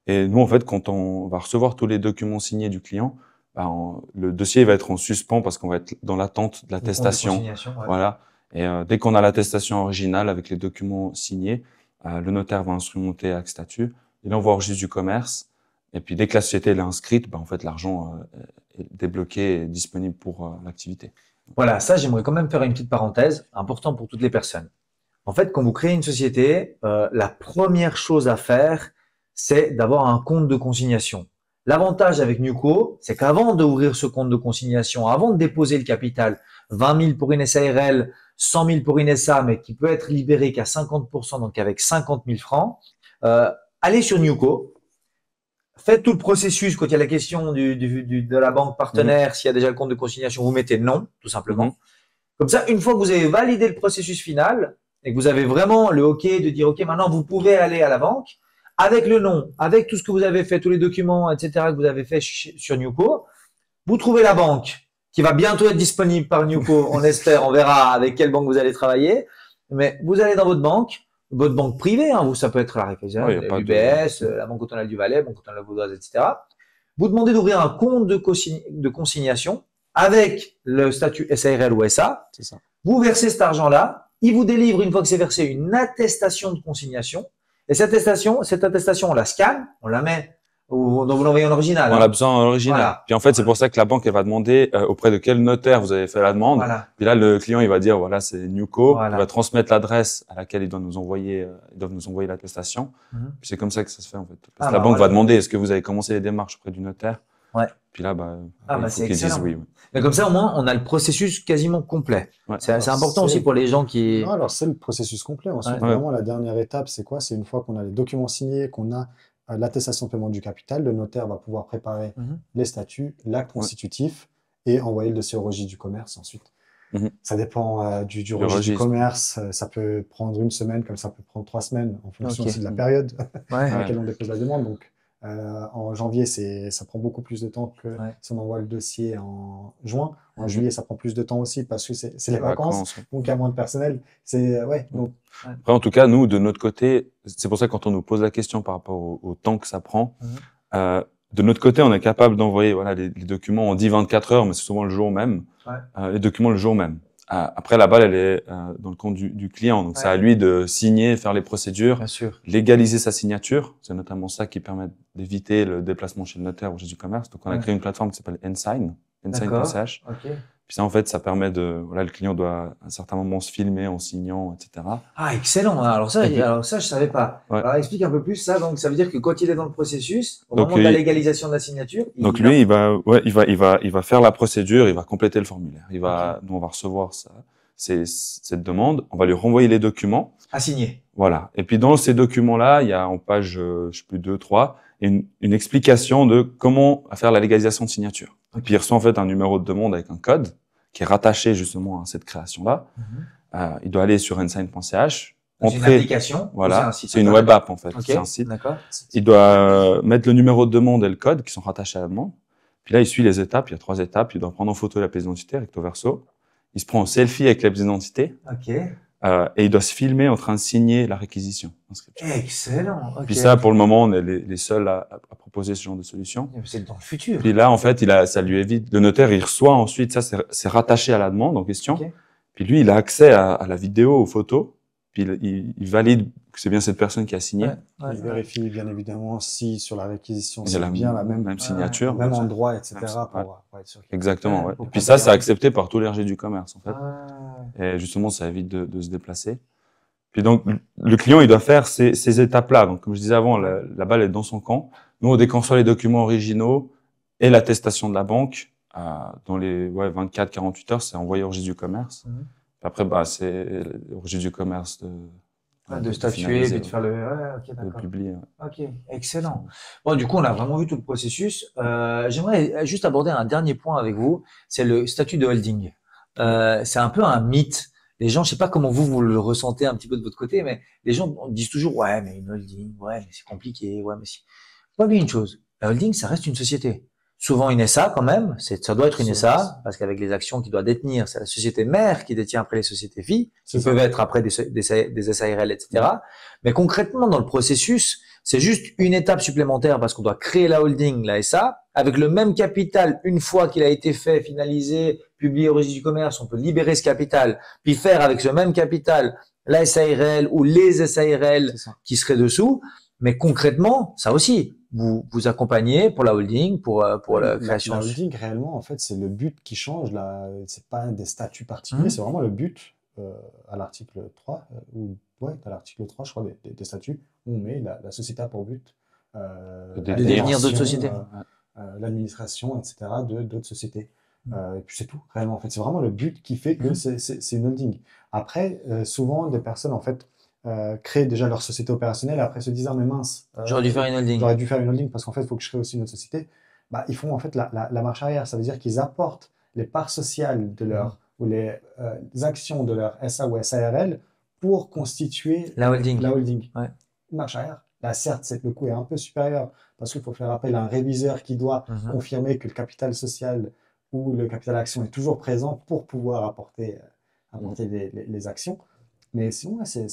Et nous, en fait, quand on va recevoir tous les documents signés du client, le dossier va être en suspens parce qu'on va être dans l'attente de l'attestation. Voilà. Et dès qu'on a l'attestation originale avec les documents signés, le notaire va instrumenter acte statut. Il envoie au registre du commerce. Et puis, dès que la société est inscrite, en fait, l'argent est débloqué et disponible pour l'activité. Voilà, ça, j'aimerais quand même faire une petite parenthèse, important pour toutes les personnes. En fait, quand vous créez une société, la première chose à faire, c'est d'avoir un compte de consignation. L'avantage avec Newco, c'est qu'avant d'ouvrir ce compte de consignation, avant de déposer le capital, 20 000 pour une SARL, 100 000 pour une SA, mais qui peut être libéré qu'à 50%, donc avec 50 000 francs, allez sur Newco, faites tout le processus quand il y a la question de la banque partenaire, s'il y a déjà le compte de consignation, vous mettez non, tout simplement. Comme ça, une fois que vous avez validé le processus final et que vous avez vraiment le OK de dire OK, maintenant vous pouvez aller à la banque, avec le nom, avec tout ce que vous avez fait, tous les documents, etc. que vous avez fait sur Newco, vous trouvez la banque qui va bientôt être disponible par Newco, on espère, on verra avec quelle banque vous allez travailler, mais vous allez dans votre banque privée, ça peut être la Raiffeisen, l'UBS, la Banque Cantonale du Valais, Banque Cantonale Vaudoise, etc. Vous demandez d'ouvrir un compte de consignation avec le statut SARL ou SA. C'est ça. Vous versez cet argent-là. Il vous délivre, une fois que c'est versé, une attestation de consignation. Et cette attestation, on la scanne, on la met dans vous l'envoyez en original. On a besoin en original. Voilà. Puis en fait, c'est pour ça que la banque, elle va demander auprès de quel notaire vous avez fait la demande. Voilà. Puis là, le client, il va dire, voilà, c'est Newco. Voilà. Il va transmettre l'adresse à laquelle ils doivent nous envoyer l'attestation. Puis c'est comme ça que ça se fait, en fait. Parce que la banque va demander, est-ce que vous avez commencé les démarches auprès du notaire? Ouais. Puis là, il faut c'est qu'ils disent excellent. oui. Mais comme ça, au moins, on a le processus quasiment complet. Ouais. C'est important aussi pour les gens qui… Non, alors c'est le processus complet. Ensuite, vraiment, la dernière étape, c'est quoi? C'est une fois qu'on a les documents signés, qu'on a l'attestation de paiement du capital, le notaire va pouvoir préparer les statuts, l'acte constitutif et envoyer le dossier au registre du commerce ensuite. Ça dépend du registre du commerce. Ça peut prendre une semaine, comme ça peut prendre 3 semaines, en fonction aussi de la période à laquelle on dépose la demande. Donc, en janvier, ça prend beaucoup plus de temps que si on envoie le dossier en juin. En juillet, ça prend plus de temps aussi parce que c'est les vacances, donc il y a moins de personnel. Donc. Après, en tout cas, nous, de notre côté, c'est pour ça que quand on nous pose la question par rapport au temps que ça prend, de notre côté, on est capable d'envoyer les documents. On dit 24 heures, mais c'est souvent le jour même. Les documents le jour même. Après, la balle, elle est dans le compte du client. Donc, c'est à lui de signer, faire les procédures, légaliser sa signature. C'est notamment ça qui permet d'éviter le déplacement chez le notaire ou chez du commerce. Donc, on a créé une plateforme qui s'appelle Ensign, ensign.ch. Puis ça, en fait, ça permet le client doit à un certain moment se filmer en signant, etc. Ah, excellent. Alors ça, je savais pas. Alors, explique un peu plus ça. Donc, ça veut dire que quand il est dans le processus, au moment de la légalisation de la signature, lui, il va faire la procédure, il va compléter le formulaire. Nous, on va recevoir cette demande, on va lui renvoyer les documents. À signer. Voilà. Et puis, dans ces documents-là, il y a en page, je sais plus, 2, 3, une explication de comment faire la légalisation de signature. Puis il reçoit en fait un numéro de demande avec un code qui est rattaché justement à cette création-là. Il doit aller sur ensign.ch. C'est une application. Voilà. C'est une web app en fait. C'est un site. Il doit mettre le numéro de demande et le code qui sont rattachés à la demande. Puis là, il suit les étapes. Il y a 3 étapes. Il doit prendre en photo la pièce d'identité recto verso. Il se prend en selfie avec la pièce d'identité. Et il doit se filmer en train de signer la réquisition. Excellent. Puis ça, pour le moment, on est les seuls à proposer ce genre de solution. C'est dans le futur. Puis là, en fait, ça lui évite. Le notaire, il reçoit ensuite, ça, c'est rattaché à la demande en question. Puis lui, il a accès à la vidéo, aux photos. Puis il valide que c'est bien cette personne qui a signé. Il vérifie bien évidemment si sur la réquisition, c'est bien la même signature. Même endroit, etc. pour être sûr. Exactement, Et puis ça, c'est accepté par tous les RG du commerce, en fait. Et justement, ça évite de se déplacer. Puis donc, le client, il doit faire ces étapes-là. Donc, comme je disais avant, la balle est dans son camp. Nous, dès qu'on reçoit les documents originaux et l'attestation de la banque, dans les 24-48 heures, c'est envoyé au registre du commerce. Après, c'est au registre du commerce de statuer et de faire de publier. Ok, excellent. Bon, du coup, on a vraiment vu tout le processus. J'aimerais juste aborder un dernier point avec vous, c'est le statut de holding. C'est un peu un mythe. Les gens, je sais pas comment vous le ressentez un petit peu de votre côté, mais les gens disent toujours, ouais, mais une holding, ouais, mais c'est compliqué, ouais, mais si. Faut pas oublier une chose. La holding, ça reste une société. Souvent une SA quand même, ça doit être une SA, parce qu'avec les actions qu'il doit détenir, c'est la société mère qui détient après les sociétés filles, qui peuvent être après des SARL, etc. Mais concrètement, dans le processus, c'est juste une étape supplémentaire parce qu'on doit créer la holding, la SA, avec le même capital, une fois qu'il a été fait, finalisé, publié au registre du commerce, on peut libérer ce capital, puis faire avec ce même capital la SARL ou les SARL qui seraient dessous. Mais concrètement, ça aussi, vous accompagnez pour la holding, pour la création. La holding, réellement, en fait, c'est le but qui change. C'est pas des statuts particuliers, c'est vraiment le but à l'article 3, à l'article 3, je crois, des statuts, où on met la société a pour but de devenir d'autres sociétés. L'administration, etc., d'autres sociétés. Et puis c'est tout, réellement. En fait, c'est vraiment le but qui fait que c'est une holding. Après, souvent, des personnes, en fait, créent déjà leur société opérationnelle et après se disent, ah, mais mince. J'aurais dû faire une holding. J'aurais dû faire une holding parce qu'en fait, il faut que je crée aussi une autre société. Ils font en fait la marche arrière. Ça veut dire qu'ils apportent les parts sociales de leur, ou les actions de leur SA ou SARL pour constituer la holding. Une marche arrière. Là, certes, le coût est un peu supérieur parce qu'il faut faire appel à un réviseur qui doit confirmer que le capital social ou le capital action est toujours présent pour pouvoir apporter les actions. Mais sinon, ouais,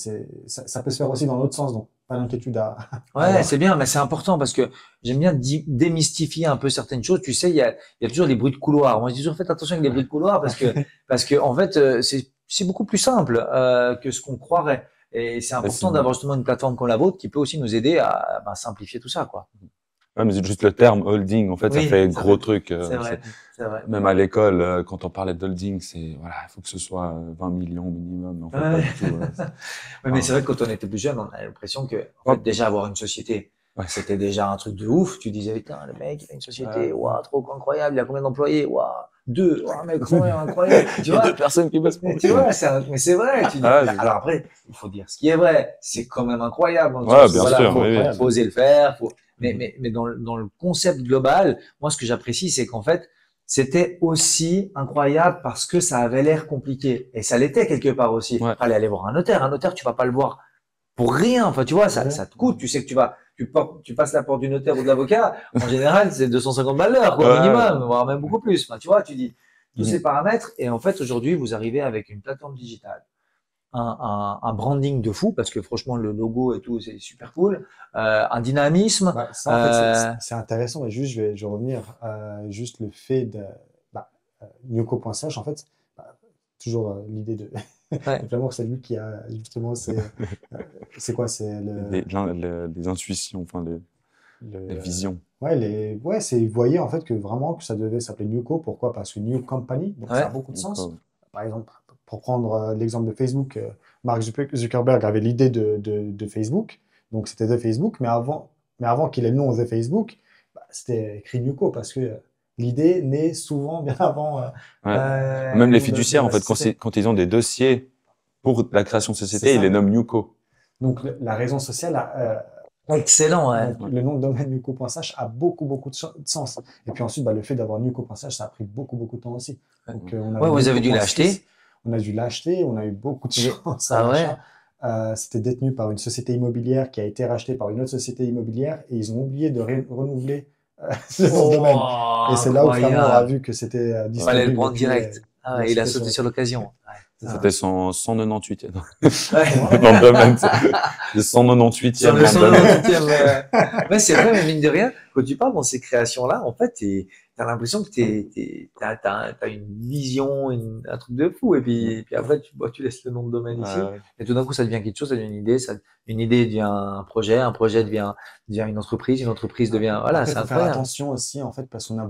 ça peut se faire aussi dans l'autre sens, donc pas d'inquiétude à Ouais, avoir. c'est bien, mais c'est important parce que j'aime bien démystifier un peu certaines choses. Tu sais, il y a toujours les bruits de couloir. Moi, je dis toujours, faites attention avec les bruits de couloir parce que en fait, c'est beaucoup plus simple que ce qu'on croirait. Et c'est important d'avoir justement une plateforme comme la vôtre qui peut aussi nous aider à simplifier tout ça, quoi. Ouais, mais juste le terme holding, en fait, ça Oui, fait ça gros fait- truc. C'est vrai, c'est vrai. Même à l'école, quand on parlait d'holding, c'est, voilà, il faut que ce soit 20 millions minimum. Mais en fait, pas Ouais. du tout. Oui, mais c'est vrai que quand on était plus jeune, on a l'impression que en fait, déjà avoir une société, Ouais. c'était déjà un truc de ouf. Tu disais, putain, le mec, il a une société, waouh, trop incroyable, il a combien d'employés, waouh, 2, waouh, mec, combien incroyable. Tu Il y a vois, 2 personnes qui bossent pour mais lui. tu vois, mais c'est vrai. Tu dis, alors après, il faut dire ce qui est vrai. C'est quand même incroyable. Ouais, bien sûr, oui, oui. Faut oser le faire. Mais dans le concept global, moi, ce que j'apprécie, c'est qu'en fait, c'était aussi incroyable parce que ça avait l'air compliqué. Et ça l'était quelque part aussi. Ouais. Fallait aller voir un notaire. Un notaire, tu vas pas le voir pour rien. Enfin, tu vois, ça te coûte. Tu sais que tu passes la porte du notaire ou de l'avocat. En général, c'est 250 balles l'heure, quoi, minimum, voire même beaucoup plus. Enfin, tu vois, tu dis tous ces paramètres. Et en fait, aujourd'hui, vous arrivez avec une plateforme digitale, un branding de fou, parce que franchement, le logo et tout, c'est super cool. Un dynamisme. Bah, ça, en fait, c'est intéressant. Et juste, je vais revenir. Juste le fait de Nyoko.ch, en fait, toujours l'idée de vraiment, c'est lui qui a justement, c'est quoi? C'est les intuitions, enfin, les visions. Ouais, vous voyez en fait que vraiment que ça devait s'appeler Nyoko. Pourquoi? Parce que New Company, donc ça a beaucoup de sens. Par exemple, pour prendre l'exemple de Facebook, Mark Zuckerberg avait l'idée de Facebook, donc c'était The Facebook, mais avant qu'il ait le nom The Facebook, c'était écrit Nyoko parce que l'idée naît souvent bien avant. Même les fiduciaires, en fait, quand ils ont des dossiers pour la création de société, ils les nomment Nyoko. Donc la raison sociale excellent, ouais. Le nom de domaine Nyoko.ch a beaucoup de sens. Et puis ensuite, le fait d'avoir Nyoko.ch, ça a pris beaucoup de temps aussi. Donc, vous avez dû l'acheter. On a dû l'acheter, on a eu beaucoup de chance à l'achat. C'était détenu par une société immobilière qui a été rachetée par une autre société immobilière et ils ont oublié de renouveler ce domaine. Et c'est là où Fernand aura vu que c'était disponible. Il fallait le prendre direct. Il a sauté sur l'occasion. C'était son 198e. Dans le domaine, le 198e. Le 198e. Ouais, c'est vrai, mais mine de rien, quand tu parles dans ces créations-là, en fait, t'as l'impression que t'as une vision, un truc de fou. Et puis après, tu laisses le nom de domaine ici. Et tout d'un coup, ça devient quelque chose, ça devient une idée. Une idée devient un projet devient une entreprise devient, voilà, c'est incroyable. Faire attention aussi, en fait, parce qu'on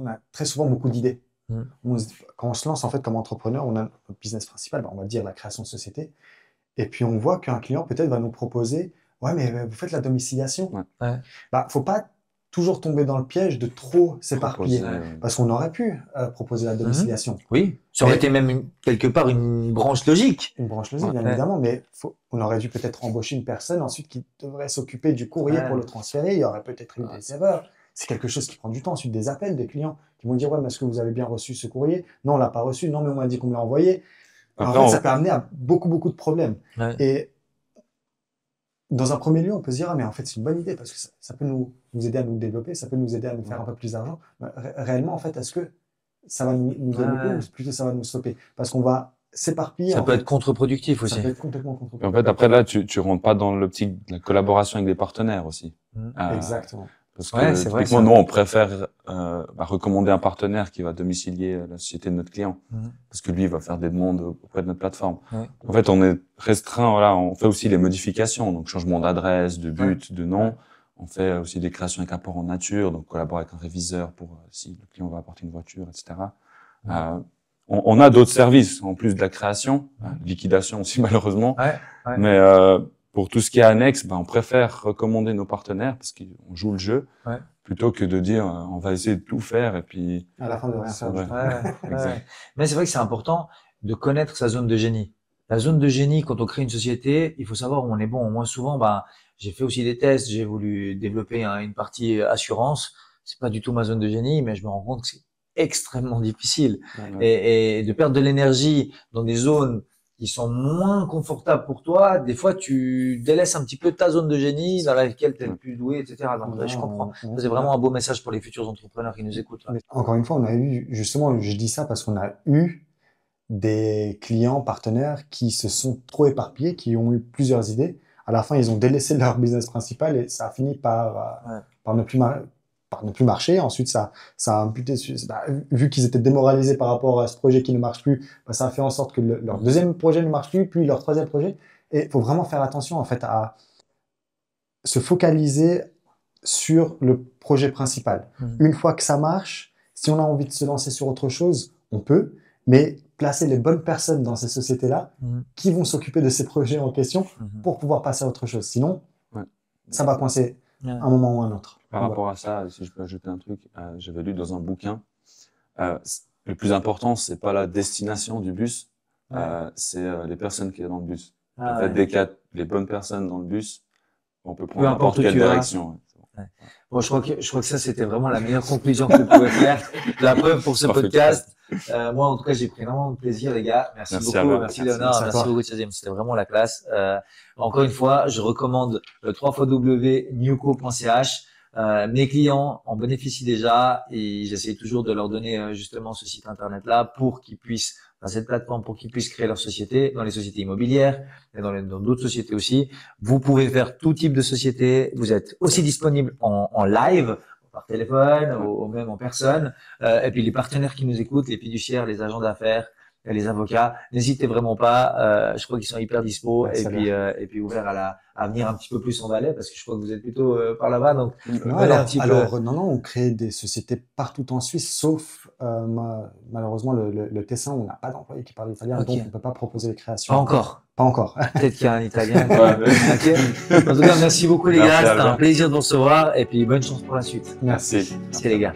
a très souvent beaucoup d'idées. Quand on se lance en fait comme entrepreneur, on a notre business principal, on va dire la création de société, et puis on voit qu'un client peut-être va nous proposer, ouais mais vous faites la domiciliation. Faut pas toujours tomber dans le piège de trop s'éparpiller, parce qu'on aurait pu proposer la domiciliation. Oui, ça aurait été même quelque part une branche logique. Une branche logique, bien évidemment, mais on aurait dû peut-être embaucher une personne ensuite qui devrait s'occuper du courrier pour le transférer. Il y aurait peut-être eu des erreurs. C'est quelque chose qui prend du temps. Ensuite, des appels des clients qui vont dire, ouais, mais est-ce que vous avez bien reçu ce courrier? Non, on l'a pas reçu. Non, mais on m'a dit qu'on me l'a envoyé. En fait, ça peut amener à beaucoup de problèmes. Et dans un premier lieu, on peut se dire, ah, mais en fait, c'est une bonne idée parce que ça peut nous aider à nous développer, ça peut nous aider à nous faire un peu plus d'argent. Réellement, en fait, est-ce que ça va nous développer ou plutôt ça va nous stopper? Parce qu'on va s'éparpiller. Ça peut être contre-productif aussi. Ça peut être complètement contre-productif. En fait, après, là, tu rentres pas dans l'optique de la collaboration avec des partenaires aussi. Exactement. Parce que typiquement, nous, on préfère recommander un partenaire qui va domicilier la société de notre client. Parce que lui, il va faire des demandes auprès de notre plateforme. En fait, on est restreint, voilà, on fait aussi les modifications, donc changement d'adresse, de but, de nom. On fait aussi des créations avec apport en nature, donc collaborer avec un réviseur pour si le client va apporter une voiture, etc. On a d'autres services en plus de la création, liquidation aussi malheureusement. Mais pour tout ce qui est annexe, on préfère recommander nos partenaires parce qu'on joue le jeu plutôt que de dire on va essayer de tout faire et puis à la fin de rien faire. Mais c'est vrai que c'est important de connaître sa zone de génie. La zone de génie, quand on crée une société, il faut savoir où on est bon. Moi, souvent, j'ai fait aussi des tests, j'ai voulu développer une partie assurance. C'est pas du tout ma zone de génie, mais je me rends compte que c'est extrêmement difficile. Et de perdre de l'énergie dans des zones qui sont moins confortables pour toi, des fois tu délaisses un petit peu ta zone de génie dans laquelle tu es le plus doué, etc. Donc je comprends. C'est vraiment un beau message pour les futurs entrepreneurs qui nous écoutent. Encore une fois, on a eu, justement, je dis ça parce qu'on a eu des clients, partenaires qui se sont trop éparpillés, qui ont eu plusieurs idées. À la fin, ils ont délaissé leur business principal et ça a fini par ne plus marcher. Ensuite, ça a imputé, vu qu'ils étaient démoralisés par rapport à ce projet qui ne marche plus, ça a fait en sorte que leur deuxième projet ne marche plus, puis leur troisième projet. Et il faut vraiment faire attention en fait à se focaliser sur le projet principal. Une fois que ça marche, si on a envie de se lancer sur autre chose, on peut, mais placer les bonnes personnes dans ces sociétés-là qui vont s'occuper de ces projets en question pour pouvoir passer à autre chose. Sinon, ça va coincer un moment ou un autre. Par rapport à ça, si je peux ajouter un truc, j'avais lu dans un bouquin, le plus important, c'est pas la destination du bus, c'est les personnes qui sont dans le bus. En fait, dès qu'il y a les bonnes personnes dans le bus, on peut prendre n'importe quelle direction. Bon, je crois que ça, c'était vraiment la meilleure conclusion que vous pouvez faire. La preuve pour ce podcast. Moi, en tout cas, j'ai pris vraiment de plaisir, les gars. Merci beaucoup. Merci Léonard. Merci beaucoup, Tazim. C'était vraiment la classe. Encore une fois, je recommande le www.newco.ch. Mes clients en bénéficient déjà et j'essaie toujours de leur donner justement ce site internet-là pour qu'ils puissent, cette plateforme, pour qu'ils puissent créer leur société dans les sociétés immobilières et dans d'autres sociétés aussi. Vous pouvez faire tout type de société. Vous êtes aussi disponible en live, par téléphone ou même en personne. Et puis les partenaires qui nous écoutent, les fiduciaires, les agents d'affaires, les avocats, n'hésitez vraiment pas. Je crois qu'ils sont hyper dispo et puis ouverts à venir un petit peu plus en Valais parce que je crois que vous êtes plutôt par là-bas. Donc non, on crée des sociétés partout en Suisse, sauf malheureusement le Tessin, on n'a pas d'employé qui parle italien, donc on ne peut pas proposer les créations. Pas encore. Pas encore. Peut-être qu'il y a un Italien. En tout cas, merci beaucoup les gars. C'était un plaisir de vous recevoir et puis bonne chance pour la suite. Merci. Merci les gars.